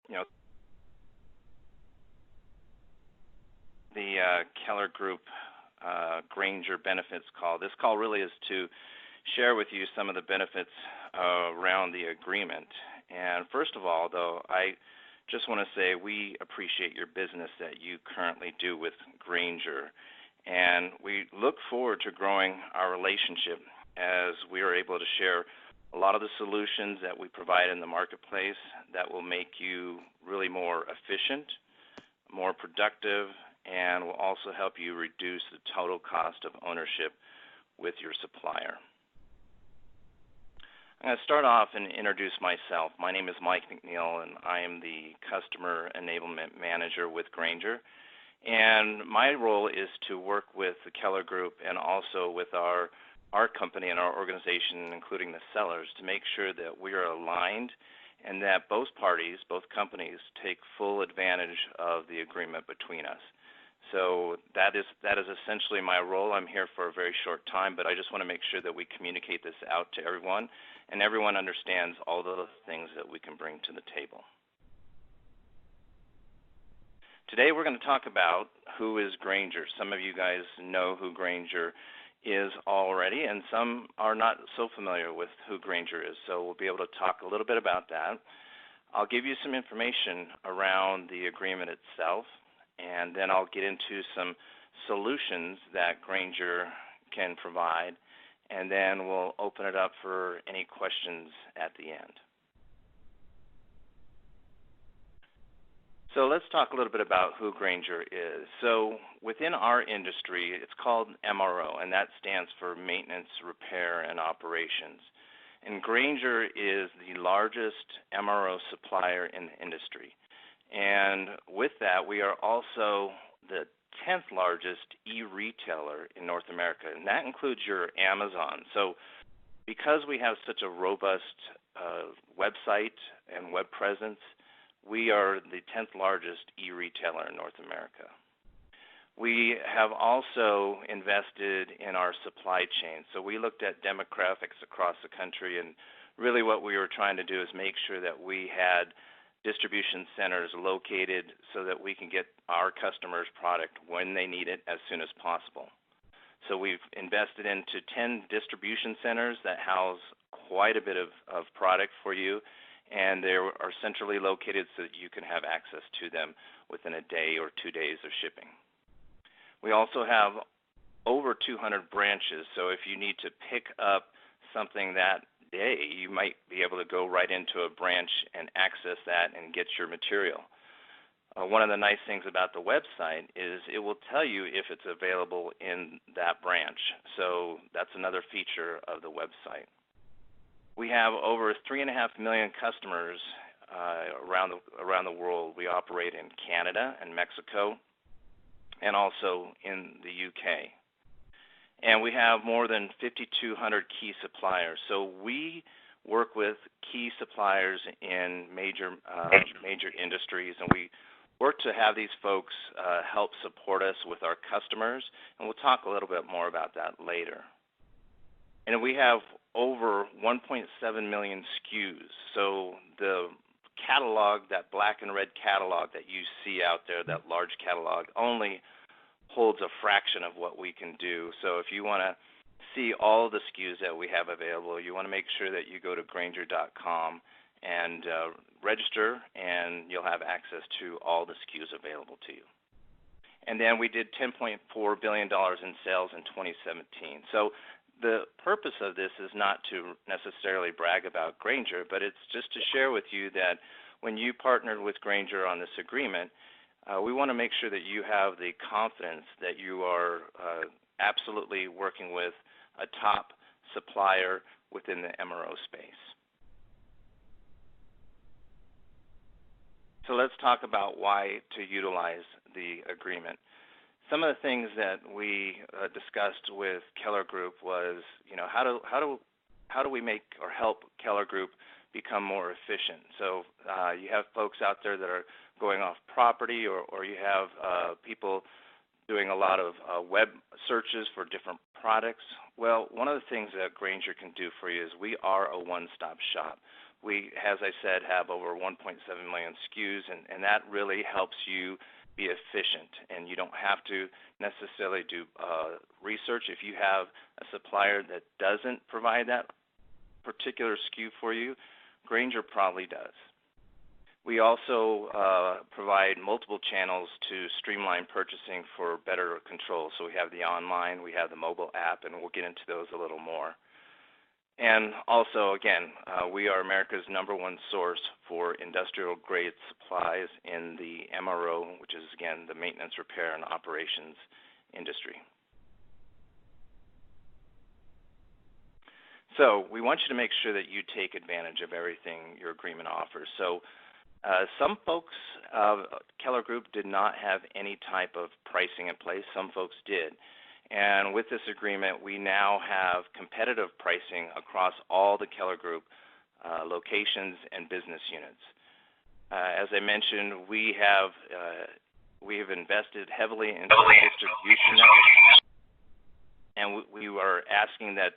you know, the Keller Group Grainger benefits call. This call really is to share with you some of the benefits around the agreement. And first of all, though, I just want to say we appreciate your business that you currently do with Grainger, and we look forward to growing our relationship as we are able to share a lot of the solutions that we provide in the marketplace that will make you really more efficient, more productive, and will also help you reduce the total cost of ownership with your supplier. I'm going to start off and introduce myself. My name is Mike McNeil, and I am the Customer Enablement Manager with Grainger. And my role is to work with the Keller Group and also with our company and our organization, including the sellers, to make sure that we are aligned and that both parties, both companies, take full advantage of the agreement between us. So that is essentially my role. I'm here for a very short time, but I just want to make sure that we communicate this out to everyone and everyone understands all the things that we can bring to the table. Today we're going to talk about who is Grainger. Some of you guys know who Grainger is already, and some are not so familiar with who Grainger is, so we'll be able to talk a little bit about that. I'll give you some information around the agreement itself, and then I'll get into some solutions that Grainger can provide, and then we'll open it up for any questions at the end. So let's talk a little bit about who Grainger is. So within our industry, it's called MRO, and that stands for Maintenance, Repair, and Operations. And Grainger is the largest MRO supplier in the industry. And with that, we are also the 10th largest e-retailer in North America, and that includes your Amazon. So because we have such a robust website and web presence, we are the 10th largest e-retailer in North America. We have also invested in our supply chain. So we looked at demographics across the country, and really what we were trying to do is make sure that we had distribution centers located so that we can get our customers' product when they need it as soon as possible. So we've invested into 10 distribution centers that house quite a bit of product for you, and they are centrally located so that you can have access to them within a day or 2 days of shipping. We also have over 200 branches, so if you need to pick up something that day, you might be able to go right into a branch and access that and get your material. One of the nice things about the website is it will tell you if it's available in that branch, so that's another feature of the website. We have over 3.5 million customers around the world. We operate in Canada and Mexico and also in the UK. And we have more than 5,200 key suppliers. So we work with key suppliers in major industries, and we work to have these folks help support us with our customers, and we'll talk a little bit more about that later. And we have over 1.7 million SKUs. So the catalog, that black and red catalog that you see out there, that large catalog, only holds a fraction of what we can do. So if you want to see all the SKUs that we have available, you want to make sure that you go to Grainger.com and register, and you'll have access to all the SKUs available to you. And then we did $10.4 billion in sales in 2017. So the purpose of this is not to necessarily brag about Grainger, but it's just to share with you that when you partnered with Grainger on this agreement, we want to make sure that you have the confidence that you are absolutely working with a top supplier within the MRO space. So let's talk about why to utilize the agreement. Some of the things that we discussed with Keller Group was, how do we make or help Keller Group become more efficient? So you have folks out there that are going off property, or you have people doing a lot of web searches for different products, well, one of the things that Grainger can do for you is we are a one-stop shop. We, as I said, have over 1.7 million SKUs, and that really helps you be efficient, and you don't have to necessarily do research. If you have a supplier that doesn't provide that particular SKU for you, Grainger probably does. We also provide multiple channels to streamline purchasing for better control. So we have the online, we have the mobile app, and we'll get into those a little more. And also, again, we are America's #1 source for industrial-grade supplies in the MRO, which is, again, the maintenance, repair, and operations industry. So we want you to make sure that you take advantage of everything your agreement offers. So some folks, Keller Group did not have any type of pricing in place. Some folks did. And with this agreement, we now have competitive pricing across all the Keller Group locations and business units. As I mentioned, we have invested heavily into the distribution network, and we are asking that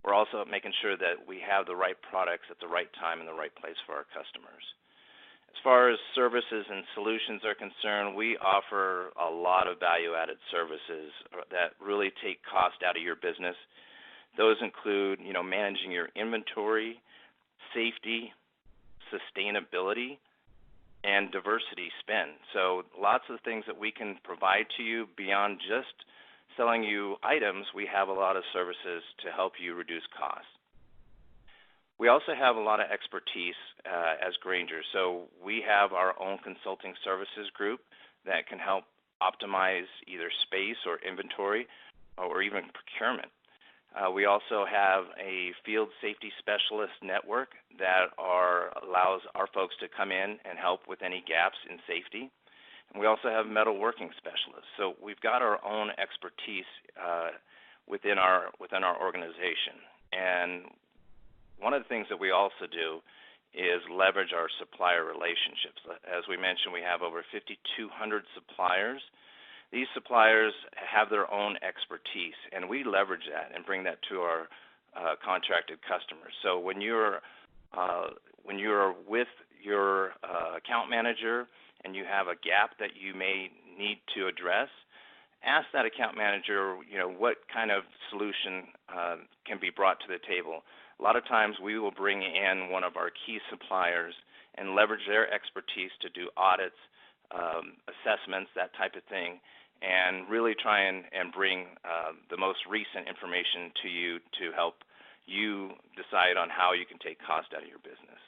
we're also making sure that we have the right products at the right time in the right place for our customers. As far as services and solutions are concerned, we offer a lot of value-added services that really take cost out of your business. Those include, managing your inventory, safety, sustainability, and diversity spend. So lots of things that we can provide to you beyond just selling you items. We have a lot of services to help you reduce costs. We also have a lot of expertise as Grainger. So we have our own consulting services group that can help optimize either space or inventory or even procurement. We also have a field safety specialist network that allows our folks to come in and help with any gaps in safety. And we also have metalworking specialists. So we've got our own expertise within our organization. And one of the things that we also do is leverage our supplier relationships. As we mentioned, we have over 5,200 suppliers. These suppliers have their own expertise, and we leverage that and bring that to our contracted customers. So when you're with your account manager and you have a gap that you may need to address, ask that account manager, what kind of solution can be brought to the table. A lot of times we will bring in one of our key suppliers and leverage their expertise to do audits, assessments, that type of thing, and really try and bring the most recent information to you to help you decide on how you can take cost out of your business.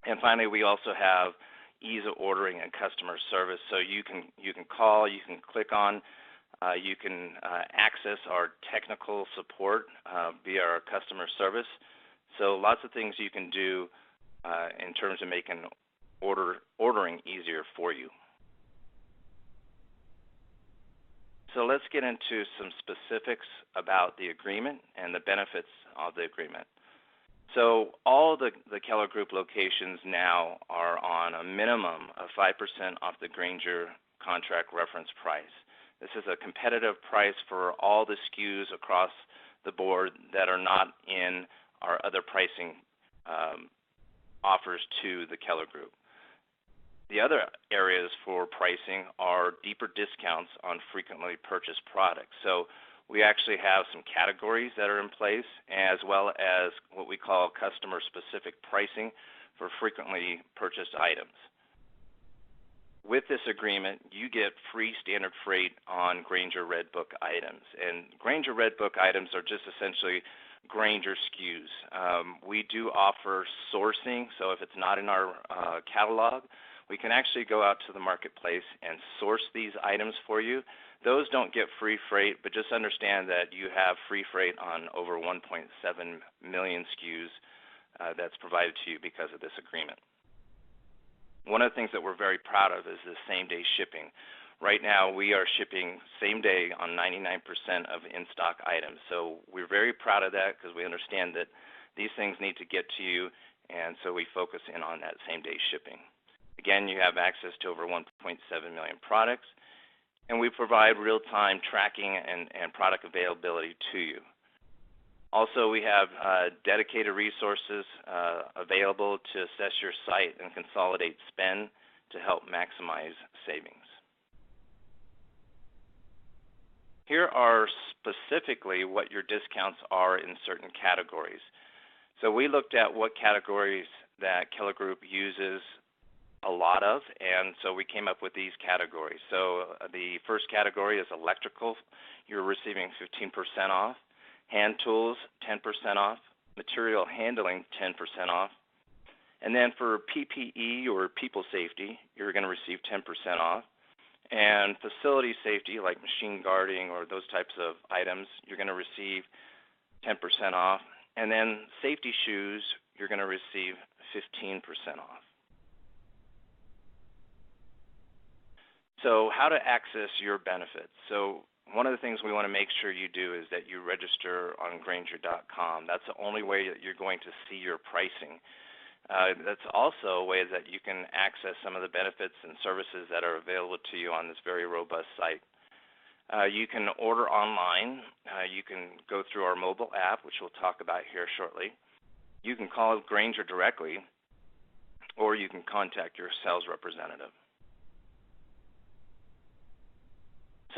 And finally, we also have ease of ordering and customer service. So you can call, you can click on, you can access our technical support via our customer service. So lots of things you can do in terms of making ordering easier for you. So let's get into some specifics about the agreement and the benefits of the agreement. So all the Keller Group locations now are on a minimum of 5% off the Grainger contract reference price. This is a competitive price for all the SKUs across the board that are not in our other pricing offers to the Keller Group. The other areas for pricing are deeper discounts on frequently purchased products. So we actually have some categories that are in place, as well as what we call customer-specific pricing for frequently purchased items. With this agreement, you get free standard freight on Grainger Red Book items. And Grainger Red Book items are just essentially Grainger SKUs. We do offer sourcing, so if it's not in our catalog, we can actually go out to the marketplace and source these items for you. Those don't get free freight, but just understand that you have free freight on over 1.7 million SKUs that's provided to you because of this agreement. One of the things that we're very proud of is the same-day shipping. Right now, we are shipping same day on 99% of in-stock items. So we're very proud of that because we understand that these things need to get to you, and so we focus in on that same-day shipping. Again, you have access to over 1.7 million products, and we provide real-time tracking and product availability to you. Also, we have dedicated resources available to assess your site and consolidate spend to help maximize savings. Here are specifically what your discounts are in certain categories. So we looked at what categories that Keller Group uses a lot of, and so we came up with these categories. So the first category is electrical. You're receiving 15% off. Hand tools, 10% off. Material handling, 10% off. And then for PPE or people safety, you're going to receive 10% off. And facility safety, like machine guarding or those types of items, you're going to receive 10% off. And then safety shoes, you're going to receive 15% off. So how to access your benefits. So one of the things we want to make sure you do is that you register on Grainger.com. That's the only way that you're going to see your pricing. That's also a way that you can access some of the benefits and services that are available to you on this very robust site. You can order online. You can go through our mobile app, which we'll talk about here shortly. You can call Grainger directly, or you can contact your sales representative.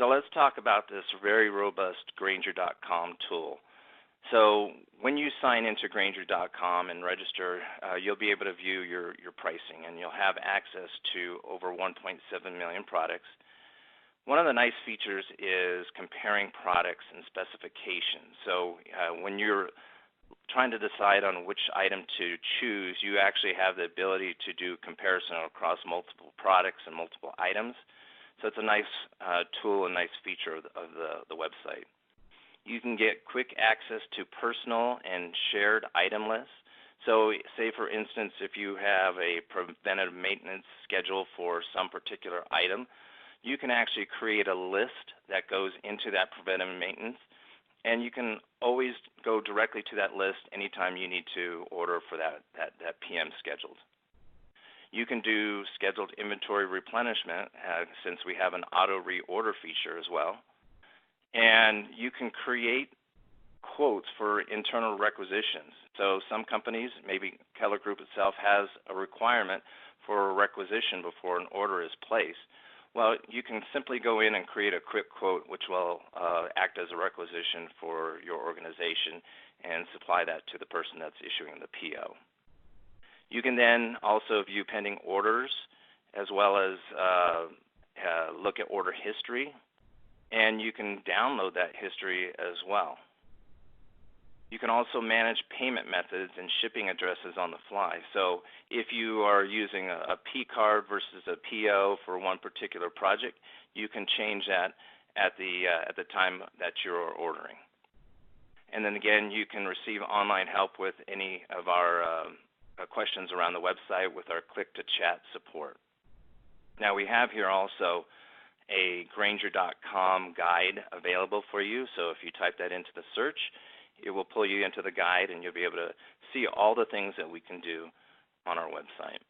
So let's talk about this very robust Grainger.com tool. So when you sign into Grainger.com and register, you'll be able to view your pricing, and you'll have access to over 1.7 million products. One of the nice features is comparing products and specifications. So when you're trying to decide on which item to choose, you actually have the ability to do comparison across multiple products and multiple items. So it's a nice tool, a nice feature of the website. You can get quick access to personal and shared item lists. So say, for instance, if you have a preventative maintenance schedule for some particular item, you can actually create a list that goes into that preventive maintenance, and you can always go directly to that list anytime you need to order for that PM scheduled. You can do scheduled inventory replenishment since we have an auto reorder feature as well. And you can create quotes for internal requisitions. So some companies, maybe Keller Group itself, has a requirement for a requisition before an order is placed. Well, you can simply go in and create a quick quote which will act as a requisition for your organization and supply that to the person that's issuing the PO. You can then also view pending orders as well as look at order history, and you can download that history as well. You can also manage payment methods and shipping addresses on the fly. So if you are using a P card versus a PO for one particular project, you can change that at the time that you're ordering. And then again, you can receive online help with any of our questions around the website with our click-to-chat support. Now we have here also a Grainger.com guide available for you. So if you type that into the search, it will pull you into the guide, and you'll be able to see all the things that we can do on our website.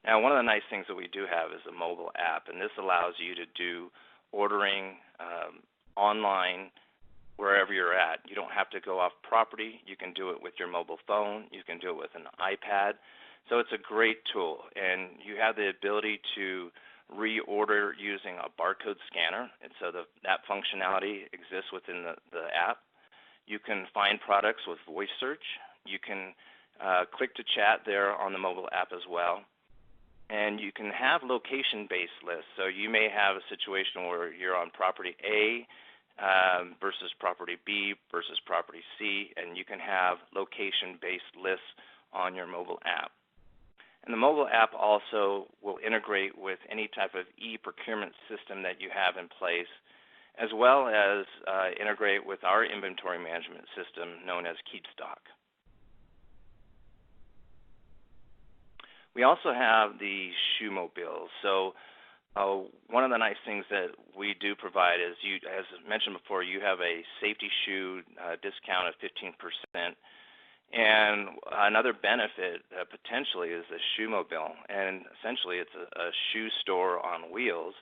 Now, one of the nice things that we do have is a mobile app, and this allows you to do ordering online wherever you're at. You don't have to go off property. You can do it with your mobile phone. You can do it with an iPad. So it's a great tool, and you have the ability to reorder using a barcode scanner, and so that functionality exists within the app. You can find products with voice search. You can click to chat there on the mobile app as well. And you can have location-based lists. So you may have a situation where you're on property A versus property B versus property C, and you can have location-based lists on your mobile app. And the mobile app also will integrate with any type of e-procurement system that you have in place, as well as integrate with our inventory management system known as KeepStock. We also have the shoe mobiles. So one of the nice things that we do provide is, as mentioned before, you have a safety shoe discount of 15%. And another benefit potentially is the shoemobile, and essentially it's a shoe store on wheels.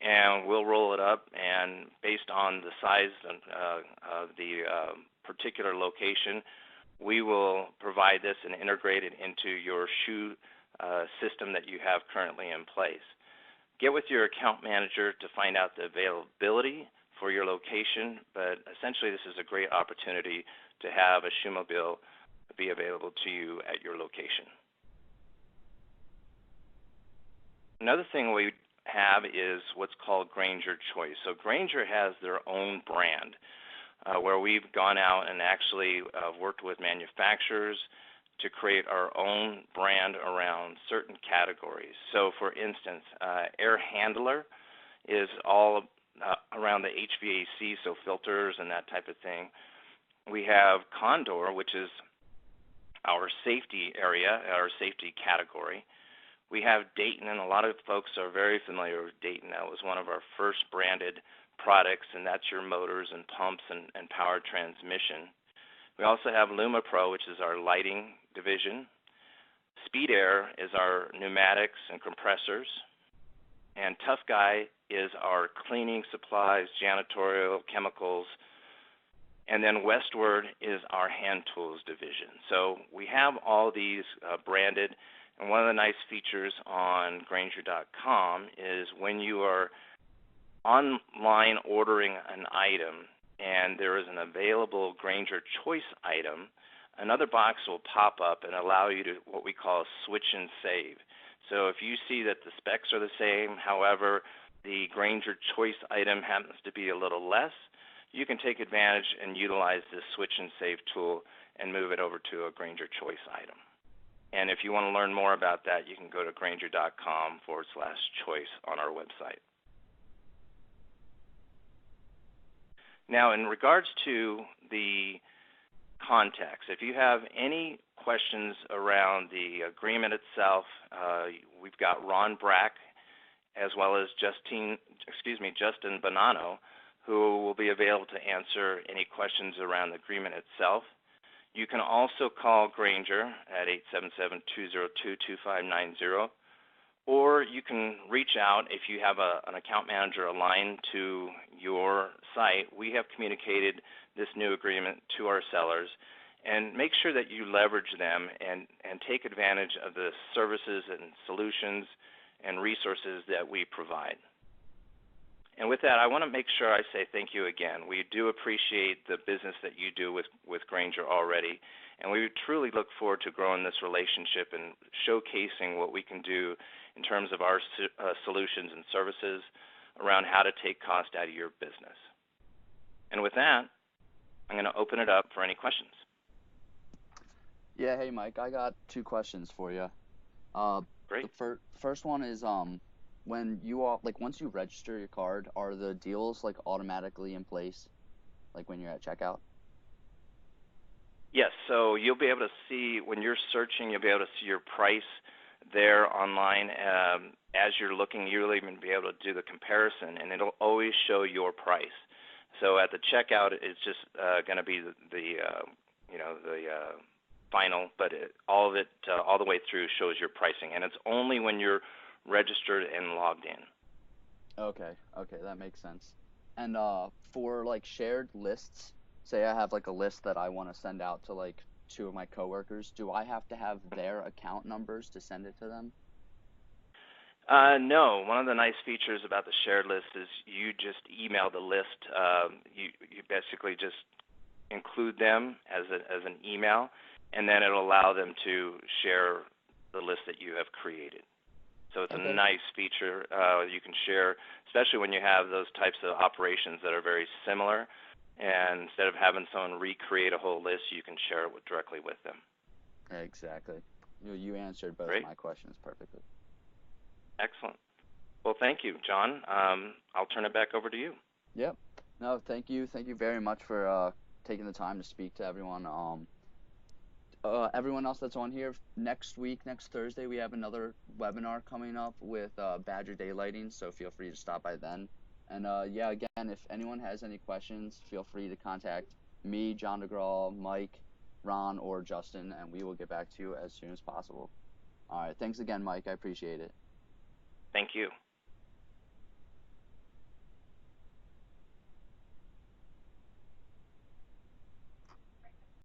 And we'll roll it up, and based on the size of the particular location, we will provide this and integrate it into your shoe system that you have currently in place. Get with your account manager to find out the availability for your location, but essentially this is a great opportunity to have a shoemobile be available to you at your location. Another thing we have is what's called Grainger Choice. So Grainger has their own brand where we've gone out and actually worked with manufacturers to create our own brand around certain categories. So for instance, air handler is all around the HVAC, so filters and that type of thing. We have Condor, which is our safety area, our safety category. We have Dayton, and a lot of folks are very familiar with Dayton. That was one of our first branded products, and that's your motors and pumps and power transmission. We also have LumaPro, which is our lighting division. Speed Air is our pneumatics and compressors. And Tough Guy is our cleaning supplies, janitorial, chemicals. And then Westward is our hand tools division. So we have all these branded, and one of the nice features on Grainger.com is when you are online ordering an item and there is an available Grainger Choice item, another box will pop up and allow you to what we call switch and save. So if you see that the specs are the same, however, the Grainger Choice item happens to be a little less, you can take advantage and utilize this switch and save tool and move it over to a Grainger Choice item. And if you want to learn more about that, you can go to grainger.com/choice on our website. Now, in regards to the contacts, if you have any questions around the agreement itself, we've got Ron Brack as well as Justin Bonanno, who will be available to answer any questions around the agreement itself. You can also call Grainger at 877-202-2590, or you can reach out if you have an account manager aligned to your site. We have communicated this new agreement to our sellers, and make sure that you leverage them and take advantage of the services and solutions and resources that we provide. And with that, I want to make sure I say thank you again. We do appreciate the business that you do with Grainger already, and we truly look forward to growing this relationship and showcasing what we can do in terms of our solutions and services around how to take cost out of your business. And with that, I'm going to open it up for any questions. Yeah, hey Mike, I got 2 questions for you. Great. The first one is when you all once you register your card, are the deals automatically in place when you're at checkout? Yes, so you'll be able to see when you're searching, you'll be able to see your price there online. As you're looking, you'll even be able to do the comparison, and it'll always show your price. So at the checkout, it's just going to be the final, but all of it all the way through shows your pricing, and it's only when you're registered and logged in. Okay, that makes sense. And for shared lists, say I have a list that I want to send out to 2 of my coworkers, do I have to have their account numbers to send it to them? No. One of the nice features about the shared list is you just email the list. You basically just include them as an email, and then it'll allow them to share the list that you have created. So it's a nice feature you can share, especially when you have those types of operations that are very similar. And instead of having someone recreate a whole list, you can share it directly with them. Exactly. You answered both my questions perfectly. Excellent. Well, thank you, John. I'll turn it back over to you. Yep. No, thank you. Thank you very much for taking the time to speak to everyone. Everyone else that's on here, next Thursday, we have another webinar coming up with Badger Daylighting, so feel free to stop by then. And again, if anyone has any questions, feel free to contact me, John DeGraw, Mike, Ron or Justin, and we will get back to you as soon as possible. All right. Thanks again, Mike. I appreciate it. Thank you.